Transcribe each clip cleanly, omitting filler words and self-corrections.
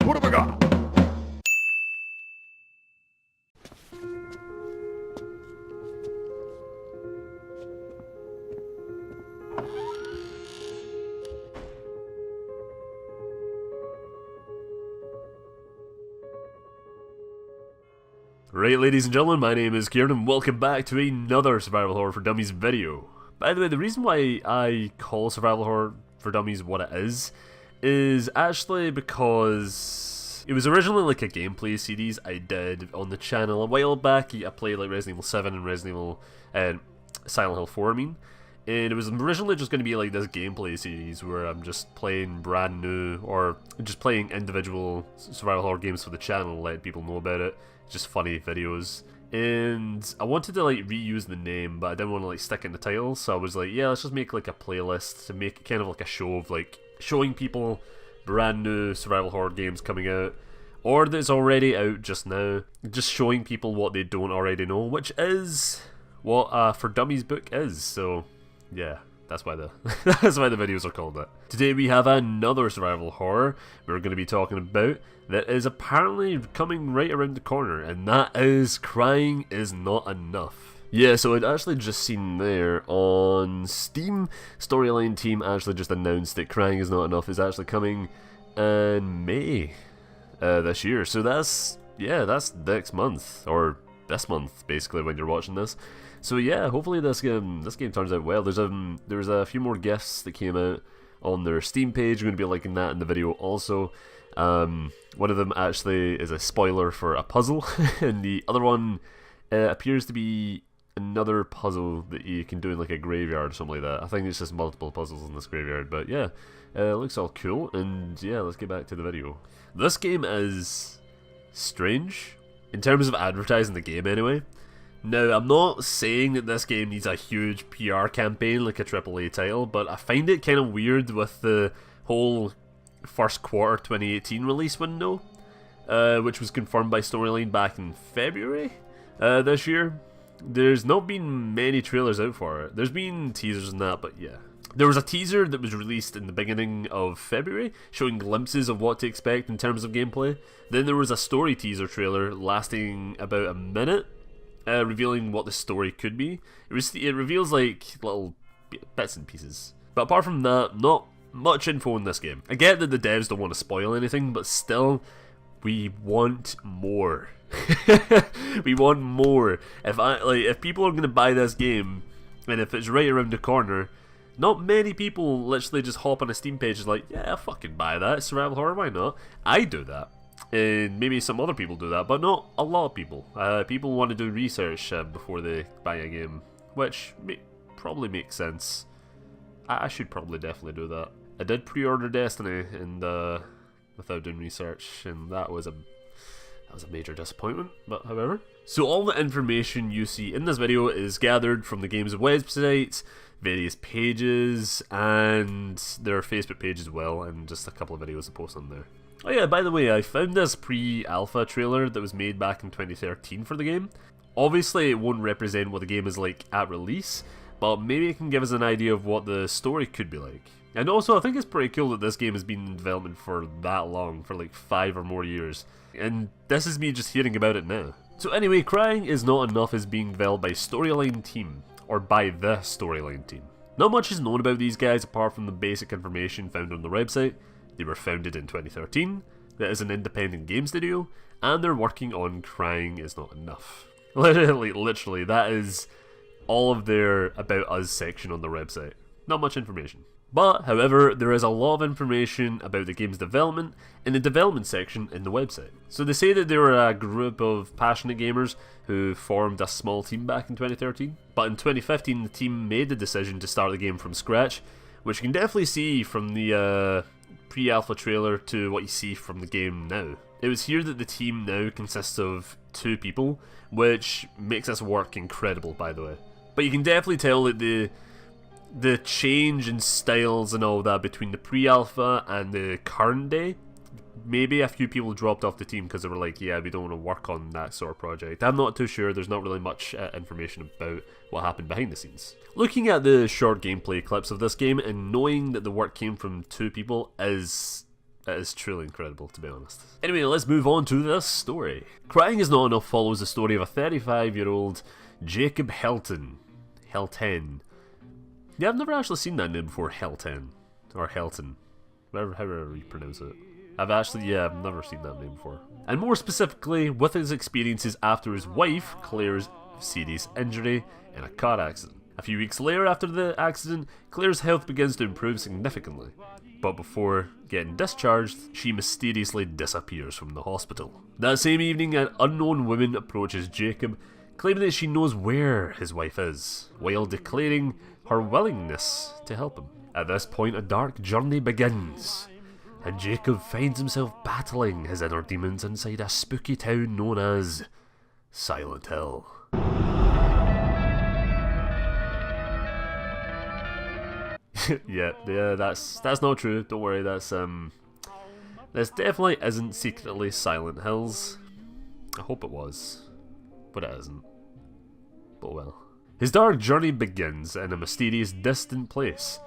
What have I got? Right, ladies and gentlemen, my name is Kieran and welcome back to another Survival Horror for Dummies video. By the way, the reason why I call Survival Horror for Dummies what it is actually because it was originally like a gameplay series I did on the channel a while back. I played like Resident Evil 7 and Resident Evil Silent Hill 4, and it was originally just going to be like this gameplay series where I'm just playing brand new or just playing individual survival horror games for the channel, letting people know about it. Just funny videos. And I wanted to like reuse the name, but I didn't want to like stick it in the title, so I was like, yeah, let's just make like a playlist to make it kind of like a show of like showing people brand new survival horror games coming out, or that's already out just now, just showing people what they don't already know, which is what For Dummies book is. So yeah, that's why the videos are called that. Today we have another survival horror we're going to be talking about that is apparently coming right around the corner, and that is Crying Is Not Enough. Yeah, so I'd actually just seen there on Steam, Storyline team actually just announced that Crying Is Not Enough is actually coming in May this year. So that's next month, or this month basically when you're watching this. So yeah, hopefully this game turns out well. There's a few more gifts that came out on their Steam page. I'm going to be linking that in the video also. One of them actually is a spoiler for a puzzle, and the other one appears to be another puzzle that you can do in like a graveyard or something like that. I think it's just multiple puzzles in this graveyard, but yeah, it looks all cool, and yeah, let's get back to the video. This game is strange in terms of advertising the game anyway. Now, I'm not saying that this game needs a huge PR campaign like a AAA title, but I find it kind of weird with the whole first quarter 2018 release window, which was confirmed by Storyline back in February this year. There's not been many trailers out for it. There's been teasers and that, but yeah. There was a teaser that was released in the beginning of February, showing glimpses of what to expect in terms of gameplay. Then there was a story teaser trailer lasting about a minute, revealing what the story could be. It reveals like little bits and pieces. But apart from that, not much info in this game. I get that the devs don't want to spoil anything, but still, we want more. We want more. If people are gonna buy this game, and if it's right around the corner, not many people literally just hop on a Steam page and like, yeah, I'll fucking buy that. Survival horror, why not? I do that. And maybe some other people do that, but not a lot of people. People want to do research before they buy a game, which probably makes sense. I should probably definitely do that. I did pre-order Destiny and without doing research, and that was a major disappointment, but however. So all the information you see in this video is gathered from the game's website, various pages, and their Facebook page as well, and just a couple of videos to post on there. Oh yeah, by the way, I found this pre-alpha trailer that was made back in 2013 for the game. Obviously it won't represent what the game is like at release, but maybe it can give us an idea of what the story could be like. And also, I think it's pretty cool that this game has been in development for that long, for like 5 or more years. And this is me just hearing about it now. So anyway, Crying Is Not Enough is being developed by Storyline team, or by the Storyline team. Not much is known about these guys apart from the basic information found on the website. They were founded in 2013, that is an independent game studio, and they're working on Crying Is Not Enough. Literally, that is all of their About Us section on their website. Not much information. But, however, there is a lot of information about the game's development in the development section in the website. So they say that they were a group of passionate gamers who formed a small team back in 2013, but in 2015 the team made the decision to start the game from scratch, which you can definitely see from the pre-alpha trailer to what you see from the game now. It was here that the team now consists of 2 people, which makes this work incredible, by the way. But you can definitely tell that the change in styles and all that between the pre-alpha and the current day, maybe a few people dropped off the team because they were like, yeah, we don't want to work on that sort of project. I'm not too sure, there's not really much information about what happened behind the scenes. Looking at the short gameplay clips of this game and knowing that the work came from 2 people is It is truly incredible, to be honest. Anyway, let's move on to this story. Crying Is Not Enough follows the story of a 35-year-old Jacob Helton. Yeah, I've never actually seen that name before, Helton. Or Helton. However you pronounce it. I've never seen that name before. And more specifically, with his experiences after his wife, Claire's serious injury in a car accident. A few weeks later after the accident, Claire's health begins to improve significantly. But before getting discharged, she mysteriously disappears from the hospital. That same evening, an unknown woman approaches Jacob, claiming that she knows where his wife is, while declaring her willingness to help him. At this point, a dark journey begins, and Jacob finds himself battling his inner demons inside a spooky town known as Silent Hill. yeah, that's not true. Don't worry. This definitely isn't secretly Silent Hills. I hope it was, but it isn't. But well, his dark journey begins in a mysterious, distant place,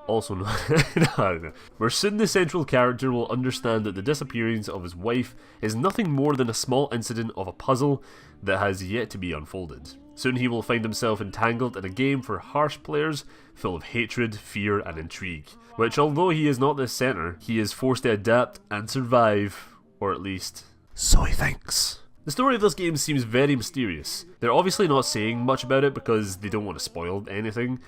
also known where soon the central character will understand that the disappearance of his wife is nothing more than a small incident of a puzzle that has yet to be unfolded. Soon he will find himself entangled in a game for harsh players, full of hatred, fear and intrigue, which although he is not the centre, he is forced to adapt and survive, or at least, so he thinks. The story of this game seems very mysterious. They're obviously not saying much about it because they don't want to spoil anything,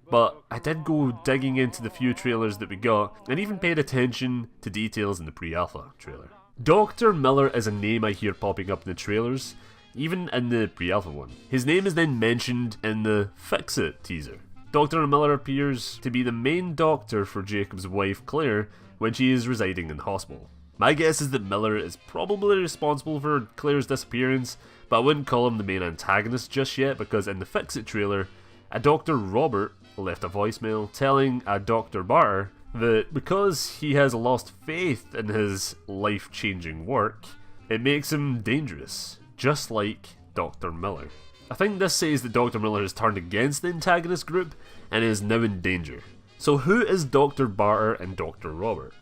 but I did go digging into the few trailers that we got, and even paid attention to details in the pre-alpha trailer. Dr. Miller is a name I hear popping up in the trailers, even in the pre-alpha one. His name is then mentioned in the Fix It teaser. Dr. Miller appears to be the main doctor for Jacob's wife Claire when she is residing in the hospital. My guess is that Miller is probably responsible for Claire's disappearance, but I wouldn't call him the main antagonist just yet because in the Fix It trailer, a Dr. Robert left a voicemail telling a Dr. Barter that because he has lost faith in his life-changing work, it makes him dangerous, just like Dr. Miller. I think this says that Dr. Miller has turned against the antagonist group and is now in danger. So who is Dr. Barter and Dr. Robert?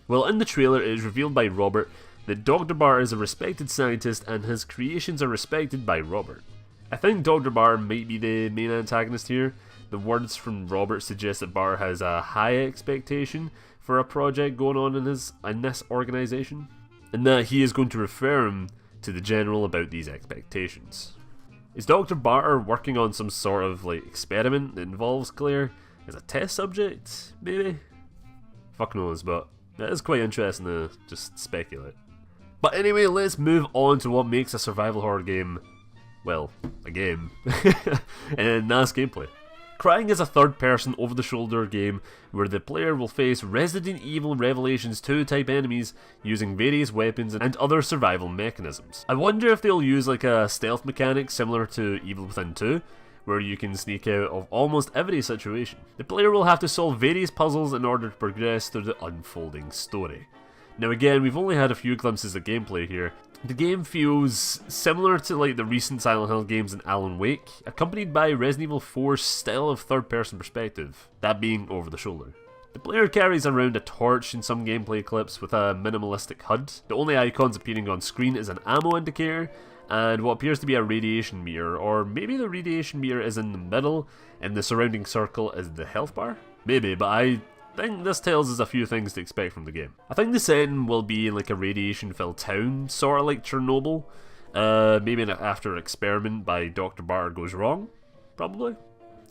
Well, in the trailer it is revealed by Robert that Dr. Barter is a respected scientist and his creations are respected by Robert. I think Dr. Barter might be the main antagonist here. The words from Robert suggest that Barter has a high expectation for a project going on in this organisation, and that he is going to refer him to the general about these expectations. Is Dr. Barter working on some sort of experiment that involves Claire as a test subject, maybe? Fuck knows, but it is quite interesting to just speculate. But anyway, let's move on to what makes a survival horror game, well, a game, and that's gameplay. Crying is a third-person, over-the-shoulder game where the player will face Resident Evil Revelations 2 type enemies using various weapons and other survival mechanisms. I wonder if they'll use a stealth mechanic similar to Evil Within 2, where you can sneak out of almost every situation. The player will have to solve various puzzles in order to progress through the unfolding story. Now again, we've only had a few glimpses of gameplay here. The game feels similar to the recent Silent Hill games in Alan Wake, accompanied by Resident Evil 4's style of third-person perspective, that being over the shoulder. The player carries around a torch in some gameplay clips with a minimalistic HUD. The only icons appearing on screen is an ammo indicator, and what appears to be a radiation meter, or maybe the radiation meter is in the middle, and the surrounding circle is the health bar? Maybe, but I think this tells us a few things to expect from the game. I think the setting will be in a radiation-filled town, sort of like Chernobyl. Maybe after an experiment by Dr. Barter goes wrong, probably.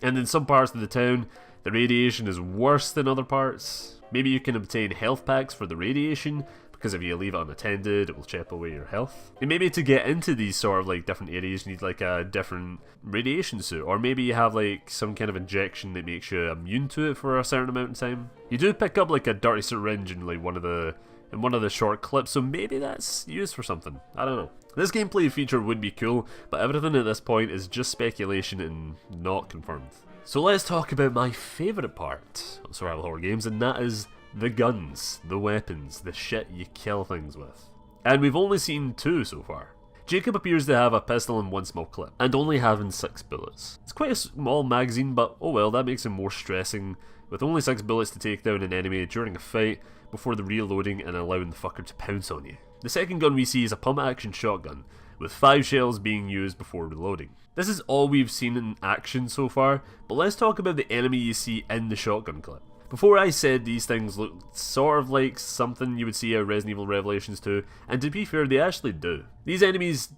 And in some parts of the town, the radiation is worse than other parts. Maybe you can obtain health packs for the radiation, because if you leave it unattended, it will chip away your health. And maybe to get into these sort of different areas, you need a different radiation suit, or maybe you have some kind of injection that makes you immune to it for a certain amount of time. You do pick up a dirty syringe in one of the short clips, so maybe that's used for something. I don't know. This gameplay feature would be cool, but everything at this point is just speculation and not confirmed. So let's talk about my favourite part of survival horror games, and that is the guns, the weapons, the shit you kill things with. And we've only seen two so far. Jacob appears to have a pistol and one small clip, and only having 6 bullets. It's quite a small magazine, but oh well, that makes him more stressing, with only 6 bullets to take down an enemy during a fight before the reloading and allowing the fucker to pounce on you. The second gun we see is a pump action shotgun, with 5 shells being used before reloading. This is all we've seen in action so far, but let's talk about the enemy you see in the shotgun clip. Before I said these things look sort of like something you would see at Resident Evil Revelations 2, and to be fair, they actually do. These enemies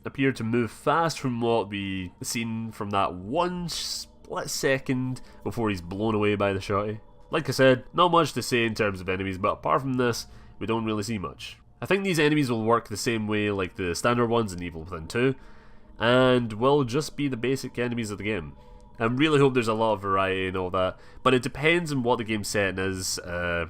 appear to move fast from what we seen from that one split second before he's blown away by the shotty. Like I said, not much to say in terms of enemies, but apart from this, we don't really see much. I think these enemies will work the same way like the standard ones in Evil Within 2, and will just be the basic enemies of the game. I really hope there's a lot of variety and all that, but it depends on what the game's setting is that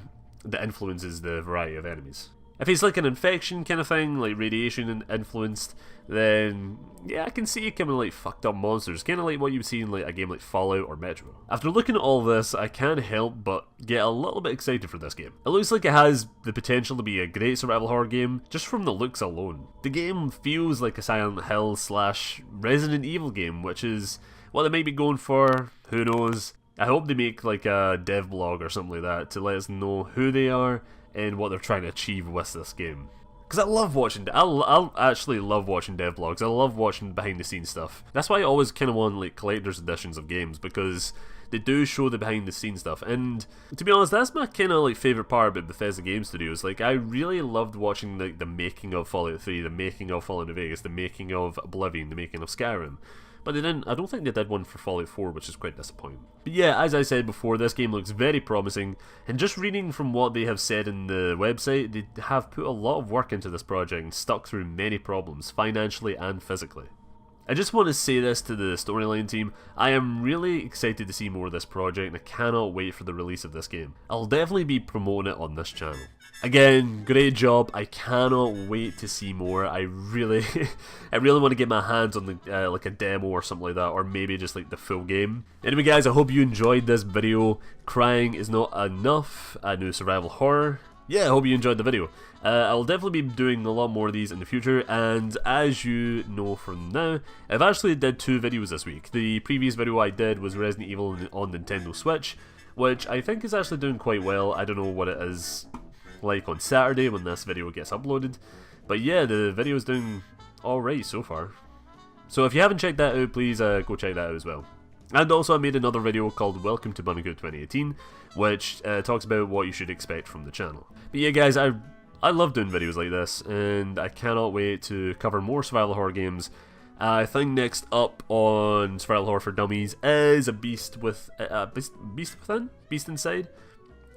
influences the variety of enemies. If it's like an infection kind of thing, like radiation influenced, then yeah, I can see kind of like fucked up monsters, kind of like what you would see in like a game like Fallout or Metro. After looking at all this, I can't help but get a little bit excited for this game. It looks like it has the potential to be a great survival horror game, just from the looks alone. The game feels like a Silent Hill / Resident Evil game, which is what they might be going for, who knows. I hope they make like a dev blog or something like that to let us know who they are and what they're trying to achieve with this game. Because I love watching, I actually love watching dev blogs. I love watching behind the scenes stuff. That's why I always kind of want like collector's editions of games, because they do show the behind the scenes stuff. And to be honest, that's my kind of like favourite part about Bethesda Game Studios. Like, I really loved watching like the making of Fallout 3, the making of Fallout New Vegas, the making of Oblivion, the making of Skyrim. But they didn't, I don't think they did one for Fallout 4, which is quite disappointing. But yeah, as I said before, this game looks very promising, and just reading from what they have said in the website, they have put a lot of work into this project and stuck through many problems, financially and physically. I just want to say this to the storyline team, I am really excited to see more of this project and I cannot wait for the release of this game. I'll definitely be promoting it on this channel. Again, great job, I cannot wait to see more. I really want to get my hands on the, like a demo or something like that, or maybe just like the full game. Anyway guys, I hope you enjoyed this video. Crying is not enough, a new survival horror. Yeah, I hope you enjoyed the video. I'll definitely be doing a lot more of these in the future, and as you know from now, I've actually did 2 videos this week. The previous video I did was Resident Evil on Nintendo Switch, which I think is actually doing quite well. I don't know what it is like on Saturday when this video gets uploaded, but yeah, the video is doing alright so far. So if you haven't checked that out, please go check that out as well. And also I made another video called Welcome to Bandicoot 2018, which talks about what you should expect from the channel. But yeah guys, I love doing videos like this, and I cannot wait to cover more survival horror games. I think next up on Survival Horror for Dummies is a Beast Inside.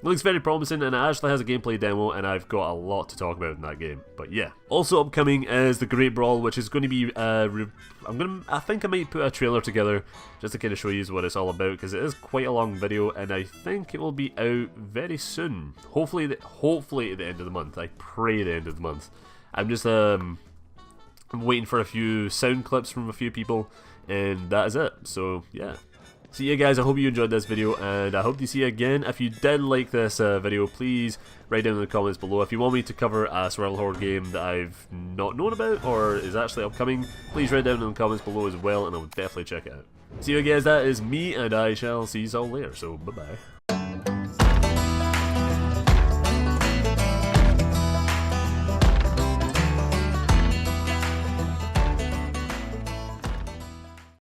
It looks very promising, and it actually has a gameplay demo, and I've got a lot to talk about in that game. But yeah, also upcoming is The Great Brawl, which is going to be I think I might put a trailer together just to kind of show you what it's all about, because it is quite a long video, and I think it will be out very soon. Hopefully at the end of the month. I pray the end of the month. I'm just I'm waiting for a few sound clips from a few people, and that is it. So yeah. So yeah guys, I hope you enjoyed this video, and I hope to see you again. If you did like this video, please write down in the comments below. If you want me to cover a survival horror game that I've not known about or is actually upcoming, please write down in the comments below as well, and I will definitely check it out. So yeah guys, that is me, and I shall see you all later, so bye bye.